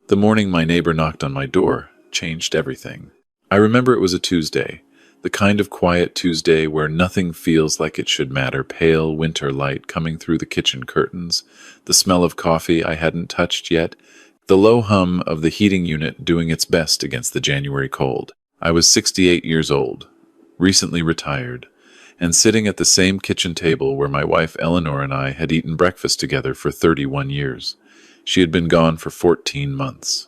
The morning my neighbor knocked on my door changed everything. I remember it was a Tuesday, the kind of quiet Tuesday where nothing feels like it should matter, pale winter light coming through the kitchen curtains, the smell of coffee I hadn't touched yet, the low hum of the heating unit doing its best against the January cold. I was 68 years old, recently retired, and sitting at the same kitchen table where my wife Eleanor and I had eaten breakfast together for 31 years. She had been gone for 14 months.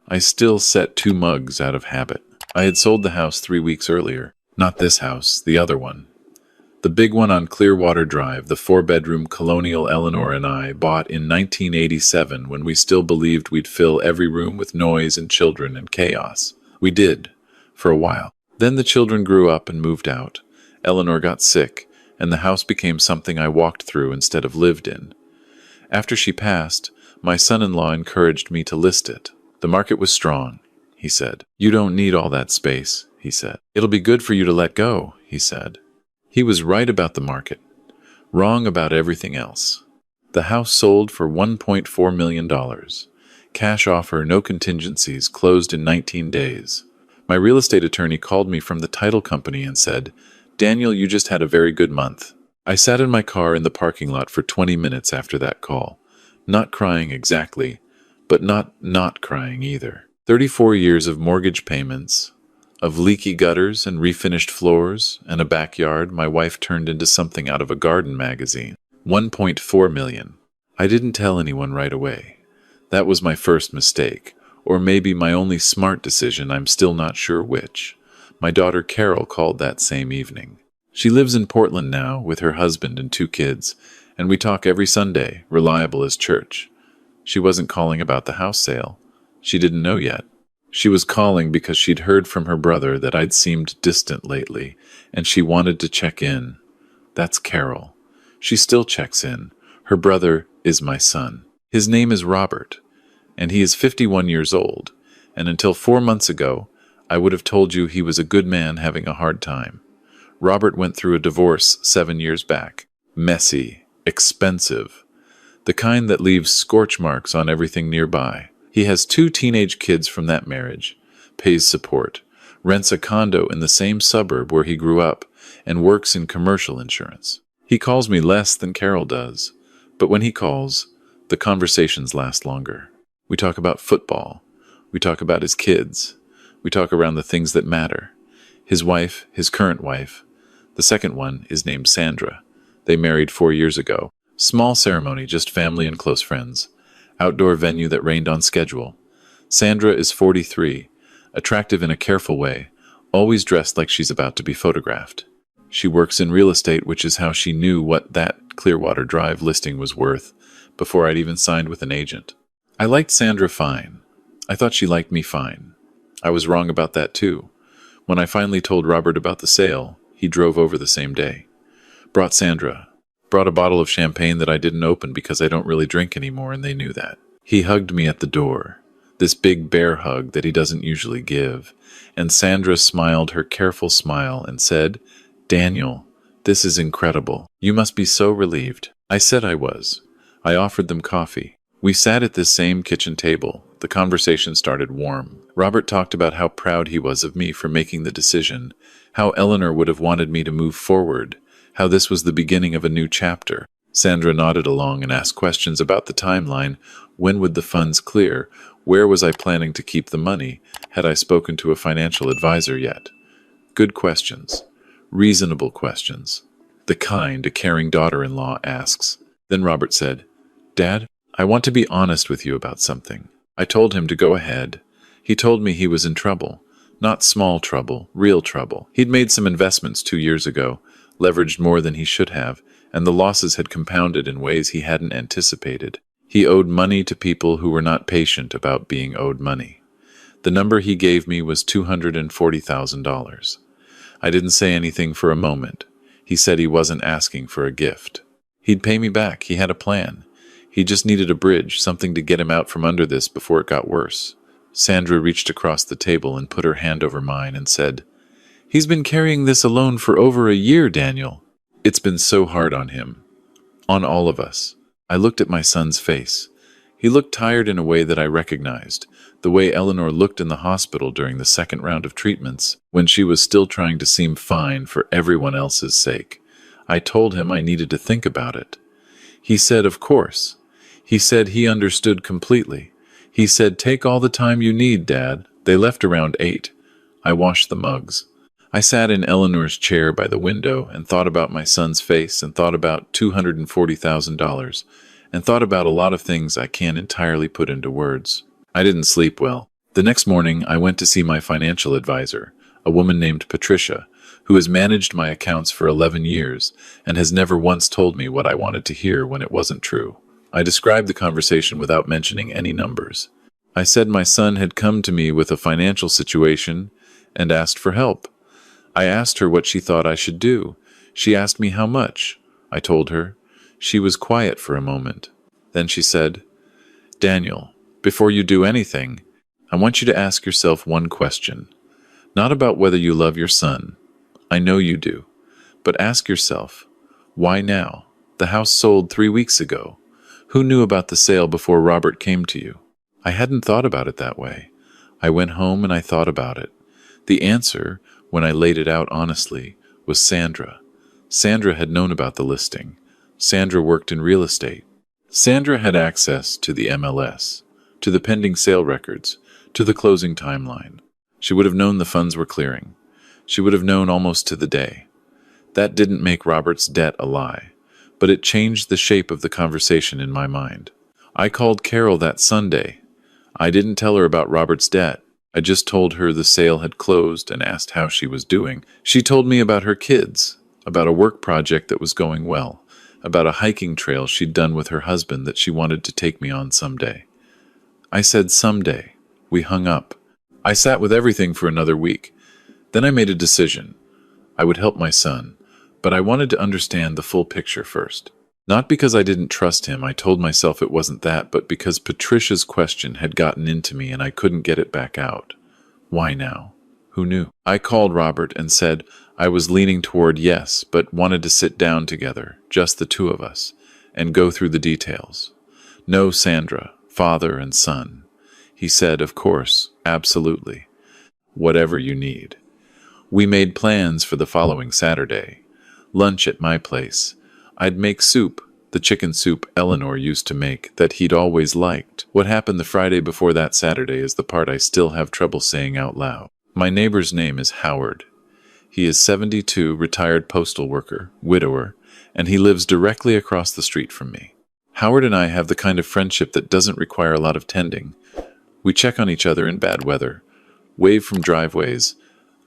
I still set 2 mugs out of habit. I had sold the house 3 weeks earlier. Not this house, the other one. The big one on Clearwater Drive, the 4-bedroom colonial Eleanor and I bought in 1987 when we still believed we'd fill every room with noise and children and chaos. We did, for a while. Then the children grew up and moved out. Eleanor got sick, and the house became something I walked through instead of lived in. After she passed, my son-in-law encouraged me to list it. The market was strong, he said. You don't need all that space, he said. It'll be good for you to let go, he said. He was right about the market, wrong about everything else. The house sold for $1.4 million. Cash offer, no contingencies, closed in 19 days. My real estate attorney called me from the title company and said, "Daniel, you just had a very good month." I sat in my car in the parking lot for 20 minutes after that call. Not crying exactly, but not crying either. 34 years of mortgage payments, of leaky gutters and refinished floors and a backyard my wife turned into something out of a garden magazine. 1.4 million. I didn't tell anyone right away. That was my first mistake, or maybe my only smart decision, I'm still not sure which. My daughter Carol called that same evening. She lives in Portland now with her husband and 2 kids, and we talk every Sunday, reliable as church. She wasn't calling about the house sale. She didn't know yet. She was calling because she'd heard from her brother that I'd seemed distant lately, and she wanted to check in. That's Carol. She still checks in. Her brother is my son. His name is Robert, and he is 51 years old, and until 4 months ago, I would have told you he was a good man having a hard time. Robert went through a divorce 7 years back. Messy, expensive, the kind that leaves scorch marks on everything nearby. He has 2 teenage kids from that marriage, pays support, rents a condo in the same suburb where he grew up, and works in commercial insurance. He calls me less than Carol does, but when he calls, the conversations last longer. We talk about football. We talk about his kids. We talk around the things that matter. His wife, his current wife. The second one is named Sandra. They married 4 years ago. Small ceremony, just family and close friends. Outdoor venue that rained on schedule. Sandra is 43, attractive in a careful way, always dressed like she's about to be photographed. She works in real estate, which is how she knew what that Clearwater Drive listing was worth before I'd even signed with an agent. I liked Sandra fine. I thought she liked me fine. I was wrong about that too. When I finally told Robert about the sale, he drove over the same day. Brought a bottle of champagne that I didn't open because I don't really drink anymore, and they knew that. He hugged me at the door, this big bear hug that he doesn't usually give, and Sandra smiled her careful smile and said, "Daniel, this is incredible. You must be so relieved." I said I was. I offered them coffee. We sat at this same kitchen table. The conversation started warm. Robert talked about how proud he was of me for making the decision, how Eleanor would have wanted me to move forward, how this was the beginning of a new chapter. Sandra nodded along and asked questions about the timeline. When would the funds clear? Where was I planning to keep the money? Had I spoken to a financial advisor yet? Good questions. Reasonable questions. The kind a caring daughter-in-law asks. Then Robert said, "Dad, I want to be honest with you about something." I told him to go ahead. He told me he was in trouble. Not small trouble, real trouble. He'd made some investments 2 years ago, leveraged more than he should have, and the losses had compounded in ways he hadn't anticipated. He owed money to people who were not patient about being owed money. The number he gave me was $240,000. I didn't say anything for a moment. He said he wasn't asking for a gift. He'd pay me back. He had a plan. He just needed a bridge, something to get him out from under this before it got worse. Sandra reached across the table and put her hand over mine and said, "He's been carrying this alone for over a year, Daniel. It's been so hard on him. On all of us." I looked at my son's face. He looked tired in a way that I recognized, the way Eleanor looked in the hospital during the second round of treatments, when she was still trying to seem fine for everyone else's sake. I told him I needed to think about it. He said, of course. He said he understood completely. He said, take all the time you need, Dad. They left around 8. I washed the mugs. I sat in Eleanor's chair by the window and thought about my son's face and thought about $240,000 and thought about a lot of things I can't entirely put into words. I didn't sleep well. The next morning, I went to see my financial advisor, a woman named Patricia, who has managed my accounts for 11 years and has never once told me what I wanted to hear when it wasn't true. I described the conversation without mentioning any numbers. I said my son had come to me with a financial situation and asked for help. I asked her what she thought I should do. She asked me how much. I told her. She was quiet for a moment. Then she said, Daniel, before you do anything, I want you to ask yourself one question. Not about whether you love your son. I know you do. But ask yourself, why now? The house sold 3 weeks ago. Who knew about the sale before Robert came to you? I hadn't thought about it that way. I went home and I thought about it. The answer, when I laid it out honestly, was Sandra. Sandra had known about the listing. Sandra worked in real estate. Sandra had access to the MLS, to the pending sale records, to the closing timeline. She would have known the funds were clearing. She would have known almost to the day. That didn't make Robert's debt a lie, but it changed the shape of the conversation in my mind. I called Carol that Sunday. I didn't tell her about Robert's debt. I just told her the sale had closed and asked how she was doing. She told me about her kids, about a work project that was going well, about a hiking trail she'd done with her husband that she wanted to take me on someday. I said someday. We hung up. I sat with everything for another week. Then I made a decision. I would help my son, but I wanted to understand the full picture first. Not because I didn't trust him, I told myself it wasn't that, but because Patricia's question had gotten into me and I couldn't get it back out. Why now? Who knew? I called Robert and said I was leaning toward yes, but wanted to sit down together, just the two of us, and go through the details. No Sandra, father and son. He said, of course, absolutely. Whatever you need. We made plans for the following Saturday. Lunch at my place. I'd make soup, the chicken soup Eleanor used to make, that he'd always liked. What happened the Friday before that Saturday is the part I still have trouble saying out loud. My neighbor's name is Howard. He is 72, retired postal worker, widower, and he lives directly across the street from me. Howard and I have the kind of friendship that doesn't require a lot of tending. We check on each other in bad weather, wave from driveways,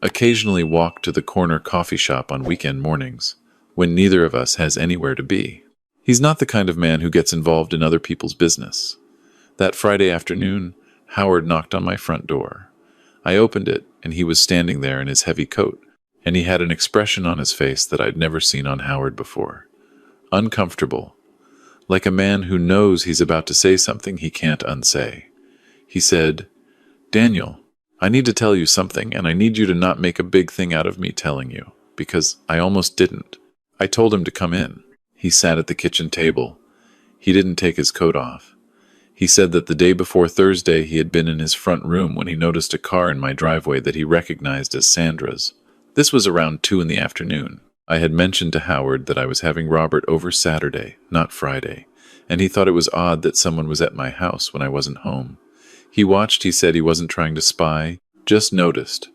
occasionally walk to the corner coffee shop on weekend mornings, when neither of us has anywhere to be. He's not the kind of man who gets involved in other people's business. That Friday afternoon, Howard knocked on my front door. I opened it, and he was standing there in his heavy coat, and he had an expression on his face that I'd never seen on Howard before. Uncomfortable, like a man who knows he's about to say something he can't unsay. He said, Daniel, I need to tell you something, and I need you to not make a big thing out of me telling you, because I almost didn't. I told him to come in. He sat at the kitchen table. He didn't take his coat off. He said that the day before Thursday he had been in his front room when he noticed a car in my driveway that he recognized as Sandra's. This was around 2 in the afternoon. I had mentioned to Howard that I was having Robert over Saturday, not Friday, and he thought it was odd that someone was at my house when I wasn't home. He watched, he said he wasn't trying to spy, just noticed,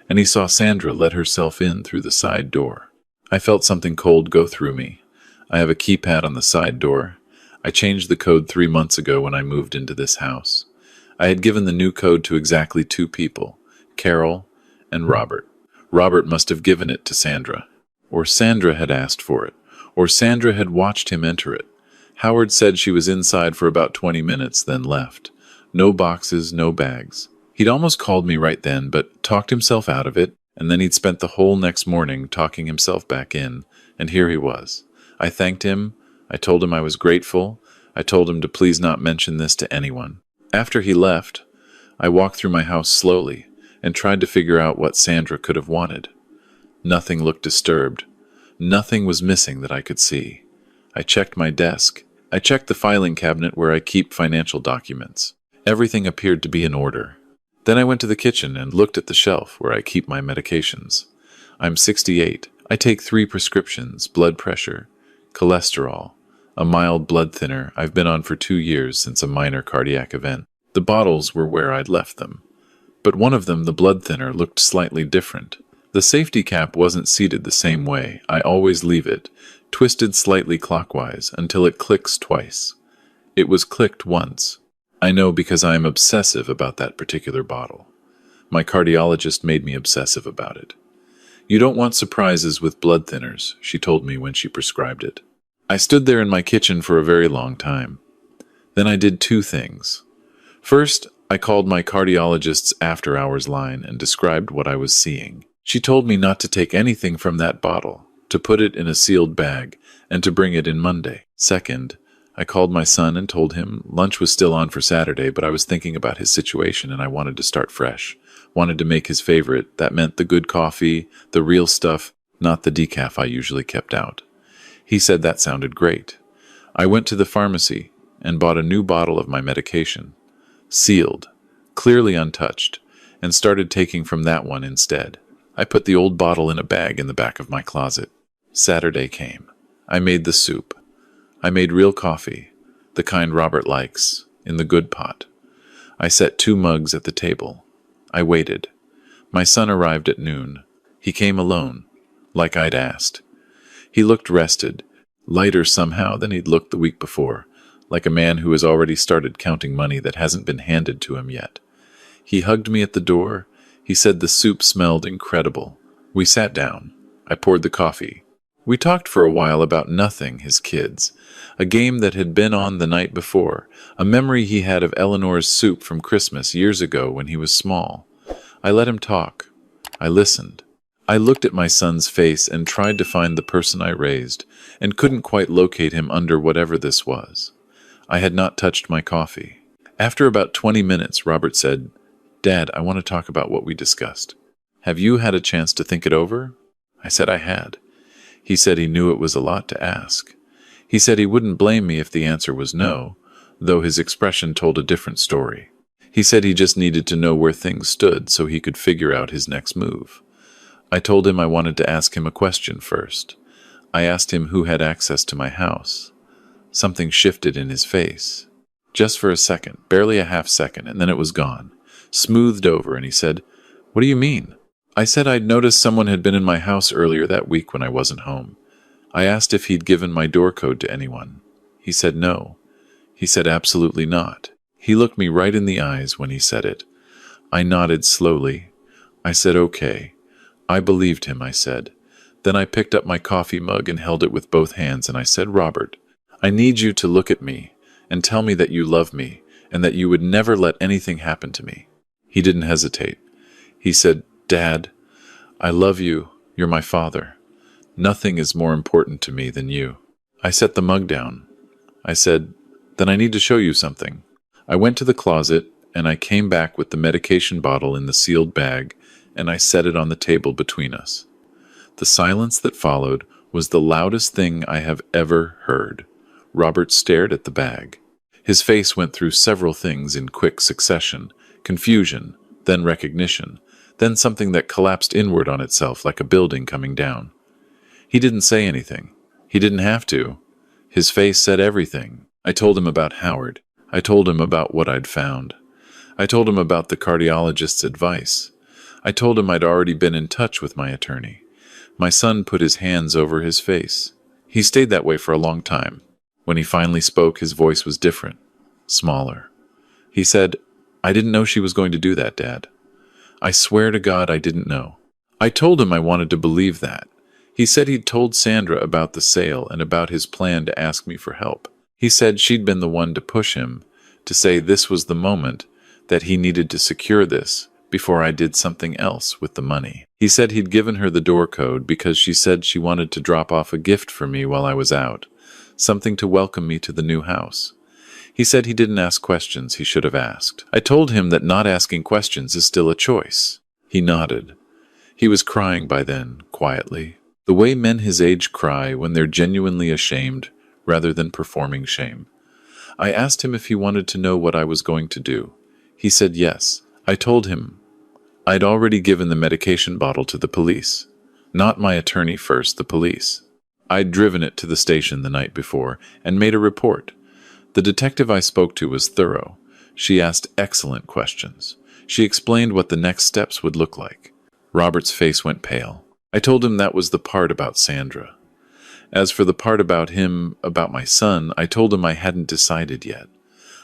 and he saw Sandra let herself in through the side door. I felt something cold go through me. I have a keypad on the side door. I changed the code 3 months ago when I moved into this house. I had given the new code to exactly 2 people, Carol and Robert. Robert must have given it to Sandra. Or Sandra had asked for it. Or Sandra had watched him enter it. Howard said she was inside for about 20 minutes, then left. No boxes, no bags. He'd almost called me right then, but talked himself out of it, and then he'd spent the whole next morning talking himself back in, and here he was. I thanked him. I told him I was grateful. I told him to please not mention this to anyone. After he left, I walked through my house slowly and tried to figure out what Sandra could have wanted. Nothing looked disturbed. Nothing was missing that I could see. I checked my desk. I checked the filing cabinet where I keep financial documents. Everything appeared to be in order. Then I went to the kitchen and looked at the shelf where I keep my medications. I'm 68. I take 3 prescriptions, blood pressure, cholesterol, a mild blood thinner I've been on for 2 years since a minor cardiac event. The bottles were where I'd left them. But one of them, the blood thinner, looked slightly different. The safety cap wasn't seated the same way. I always leave it, twisted slightly clockwise, until it clicks twice. It was clicked once. I know because I am obsessive about that particular bottle. My cardiologist made me obsessive about it. You don't want surprises with blood thinners, she told me when she prescribed it. I stood there in my kitchen for a very long time. Then I did 2 things. First, I called my cardiologist's after-hours line and described what I was seeing. She told me not to take anything from that bottle, to put it in a sealed bag, and to bring it in Monday. Second, I called my son and told him lunch was still on for Saturday, but I was thinking about his situation and I wanted to start fresh. Wanted to make his favorite. That meant the good coffee, the real stuff, not the decaf I usually kept out. He said that sounded great. I went to the pharmacy and bought a new bottle of my medication, sealed, clearly untouched, and started taking from that one instead. I put the old bottle in a bag in the back of my closet. Saturday came. I made the soup. I made real coffee, the kind Robert likes, in the good pot. I set 2 mugs at the table. I waited. My son arrived at noon. He came alone, like I'd asked. He looked rested, lighter somehow than he'd looked the week before, like a man who has already started counting money that hasn't been handed to him yet. He hugged me at the door. He said the soup smelled incredible. We sat down. I poured the coffee. We talked for a while about nothing, his kids, a game that had been on the night before, a memory he had of Eleanor's soup from Christmas years ago when he was small. I let him talk. I listened. I looked at my son's face and tried to find the person I raised, and couldn't quite locate him under whatever this was. I had not touched my coffee. After about 20 minutes, Robert said, "Dad, I want to talk about what we discussed. Have you had a chance to think it over?" I said I had. He said he knew it was a lot to ask. He said he wouldn't blame me if the answer was no, though his expression told a different story. He said he just needed to know where things stood so he could figure out his next move. I told him I wanted to ask him a question first. I asked him who had access to my house. Something shifted in his face. Just for a second, barely a half second, and then it was gone. Smoothed over, and he said, "What do you mean?" I said I'd noticed someone had been in my house earlier that week when I wasn't home. I asked if he'd given my door code to anyone. He said no. He said absolutely not. He looked me right in the eyes when he said it. I nodded slowly. I said okay. I believed him, I said. Then I picked up my coffee mug and held it with both hands, and I said, "Robert, I need you to look at me and tell me that you love me and that you would never let anything happen to me." He didn't hesitate. He said, "Dad, I love you. You're my father. Nothing is more important to me than you." I set the mug down. I said, "Then I need to show you something." I went to the closet, and I came back with the medication bottle in the sealed bag, and I set it on the table between us. The silence that followed was the loudest thing I have ever heard. Robert stared at the bag. His face went through several things in quick succession: confusion, then recognition, then something that collapsed inward on itself like a building coming down. He didn't say anything. He didn't have to. His face said everything. I told him about Howard. I told him about what I'd found. I told him about the cardiologist's advice. I told him I'd already been in touch with my attorney. My son put his hands over his face. He stayed that way for a long time. When he finally spoke, his voice was different, smaller. He said, "I didn't know she was going to do that, Dad. I swear to God I didn't know." I told him I wanted to believe that. He said he'd told Sandra about the sale and about his plan to ask me for help. He said she'd been the one to push him, to say this was the moment, that he needed to secure this before I did something else with the money. He said he'd given her the door code because she said she wanted to drop off a gift for me while I was out, something to welcome me to the new house. He said he didn't ask questions he should have asked. I told him that not asking questions is still a choice. He nodded. He was crying by then, quietly. The way men his age cry when they're genuinely ashamed, rather than performing shame. I asked him if he wanted to know what I was going to do. He said yes. I told him I'd already given the medication bottle to the police. Not my attorney first, the police. I'd driven it to the station the night before and made a report. The detective I spoke to was thorough. She asked excellent questions. She explained what the next steps would look like. Robert's face went pale. I told him that was the part about Sandra. As for the part about him, about my son, I told him I hadn't decided yet.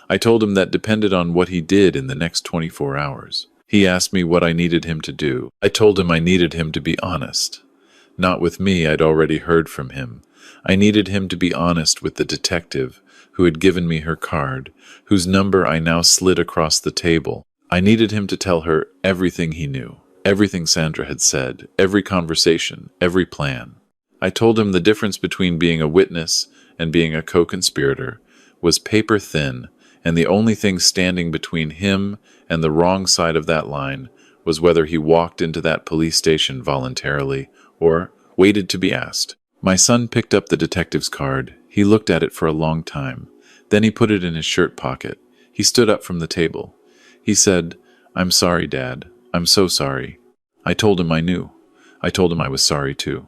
I told him that depended on what he did in the next 24 hours. He asked me what I needed him to do. I told him I needed him to be honest. Not with me, I'd already heard from him. I needed him to be honest with the detective who had given me her card, whose number I now slid across the table. I needed him to tell her everything he knew, everything Sandra had said, every conversation, every plan. I told him the difference between being a witness and being a co-conspirator was paper thin, and the only thing standing between him and the wrong side of that line was whether he walked into that police station voluntarily or waited to be asked. My son picked up the detective's card. He looked at it for a long time. Then he put it in his shirt pocket. He stood up from the table. He said, "I'm sorry, Dad. I'm so sorry." I told him I knew. I told him I was sorry too.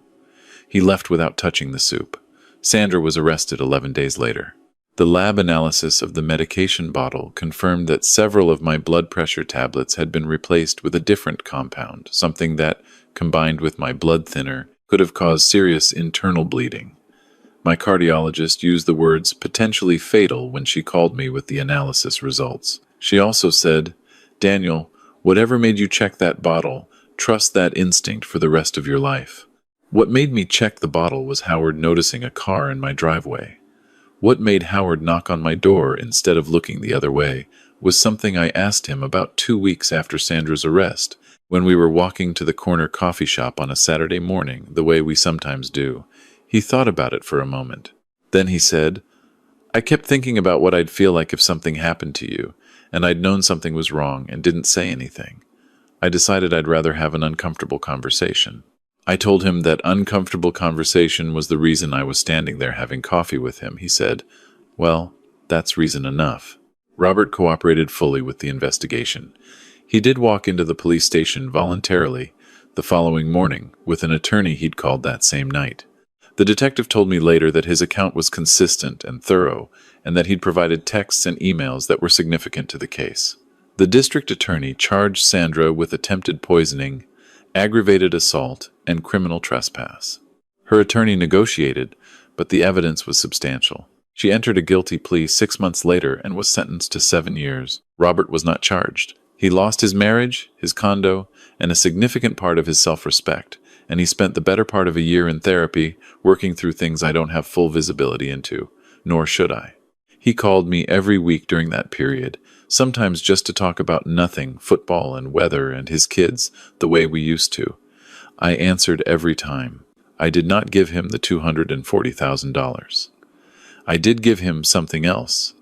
He left without touching the soup. Sandra was arrested 11 days later. The lab analysis of the medication bottle confirmed that several of my blood pressure tablets had been replaced with a different compound, something that, combined with my blood thinner, could have caused serious internal bleeding. My cardiologist used the words potentially fatal when she called me with the analysis results. She also said, "Daniel, whatever made you check that bottle, trust that instinct for the rest of your life." What made me check the bottle was Howard noticing a car in my driveway. What made Howard knock on my door instead of looking the other way was something I asked him about 2 weeks after Sandra's arrest, when we were walking to the corner coffee shop on a Saturday morning, the way we sometimes do. He thought about it for a moment. Then he said, "I kept thinking about what I'd feel like if something happened to you, and I'd known something was wrong and didn't say anything. I decided I'd rather have an uncomfortable conversation." I told him that uncomfortable conversation was the reason I was standing there having coffee with him. He said, "Well, that's reason enough." Robert cooperated fully with the investigation. He did walk into the police station voluntarily the following morning with an attorney he'd called that same night. The detective told me later that his account was consistent and thorough, and that he'd provided texts and emails that were significant to the case. The district attorney charged Sandra with attempted poisoning, aggravated assault, and criminal trespass. Her attorney negotiated, but the evidence was substantial. She entered a guilty plea 6 months later and was sentenced to 7 years. Robert was not charged. He lost his marriage, his condo, and a significant part of his self-respect, and he spent the better part of a year in therapy working through things I don't have full visibility into, nor should I. He called me every week during that period, sometimes just to talk about nothing, football and weather and his kids, the way we used to. I answered every time. I did not give him the $240,000. I did give him something else.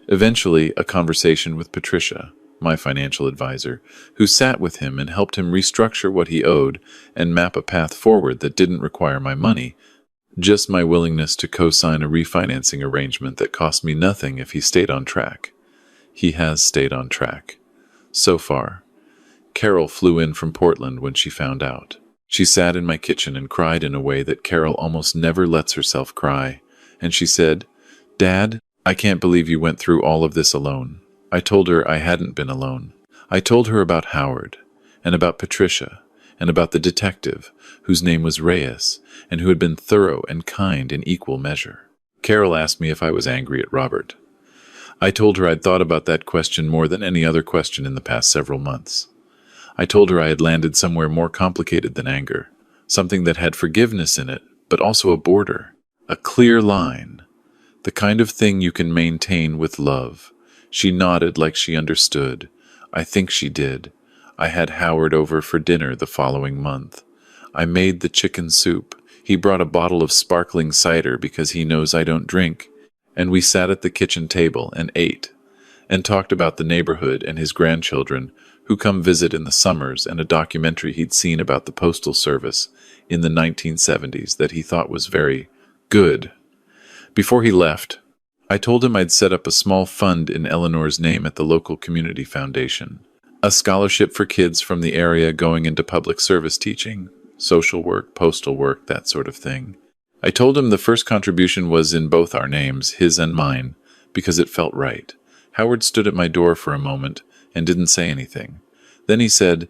Eventually, a conversation with Patricia, my financial advisor, who sat with him and helped him restructure what he owed and map a path forward that didn't require my money, just my willingness to co-sign a refinancing arrangement that cost me nothing if he stayed on track. He has stayed on track. So far. Carol flew in from Portland when she found out. She sat in my kitchen and cried in a way that Carol almost never lets herself cry, and she said, "Dad, I can't believe you went through all of this alone." I told her I hadn't been alone. I told her about Howard, and about Patricia, and about the detective, whose name was Reyes, and who had been thorough and kind in equal measure. Carol asked me if I was angry at Robert. I told her I'd thought about that question more than any other question in the past several months. I told her I had landed somewhere more complicated than anger, something that had forgiveness in it, but also a border, a clear line, the kind of thing you can maintain with love. She nodded like she understood. I think she did. I had Howard over for dinner the following month. I made the chicken soup. He brought a bottle of sparkling cider because he knows I don't drink, and we sat at the kitchen table and ate, and talked about the neighborhood and his grandchildren, who come visit in the summers, and a documentary he'd seen about the Postal Service in the 1970s that he thought was very good. Before he left, I told him I'd set up a small fund in Eleanor's name at the local community foundation. A scholarship for kids from the area going into public service teaching, social work, postal work, that sort of thing. I told him the first contribution was in both our names, his and mine, because it felt right. Howard stood at my door for a moment and didn't say anything. Then he said,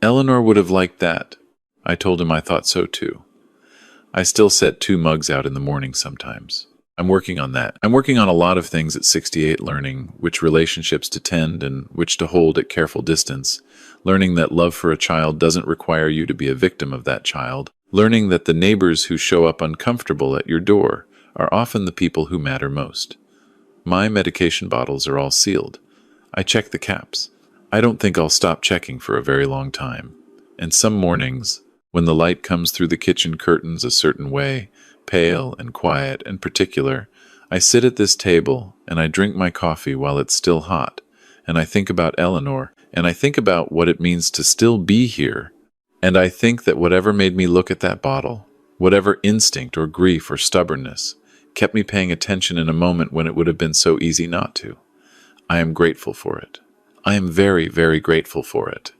"Eleanor would have liked that." I told him I thought so too. I still set 2 mugs out in the morning sometimes. I'm working on that. I'm working on a lot of things at 68, learning which relationships to tend and which to hold at careful distance, learning that love for a child doesn't require you to be a victim of that child, learning that the neighbors who show up uncomfortable at your door are often the people who matter most. My medication bottles are all sealed. I check the caps. I don't think I'll stop checking for a very long time. And some mornings, when the light comes through the kitchen curtains a certain way, pale and quiet and particular, I sit at this table and I drink my coffee while it's still hot, and I think about Eleanor, and I think about what it means to still be here, and I think that whatever made me look at that bottle, whatever instinct or grief or stubbornness, kept me paying attention in a moment when it would have been so easy not to. I am grateful for it. I am very, very grateful for it.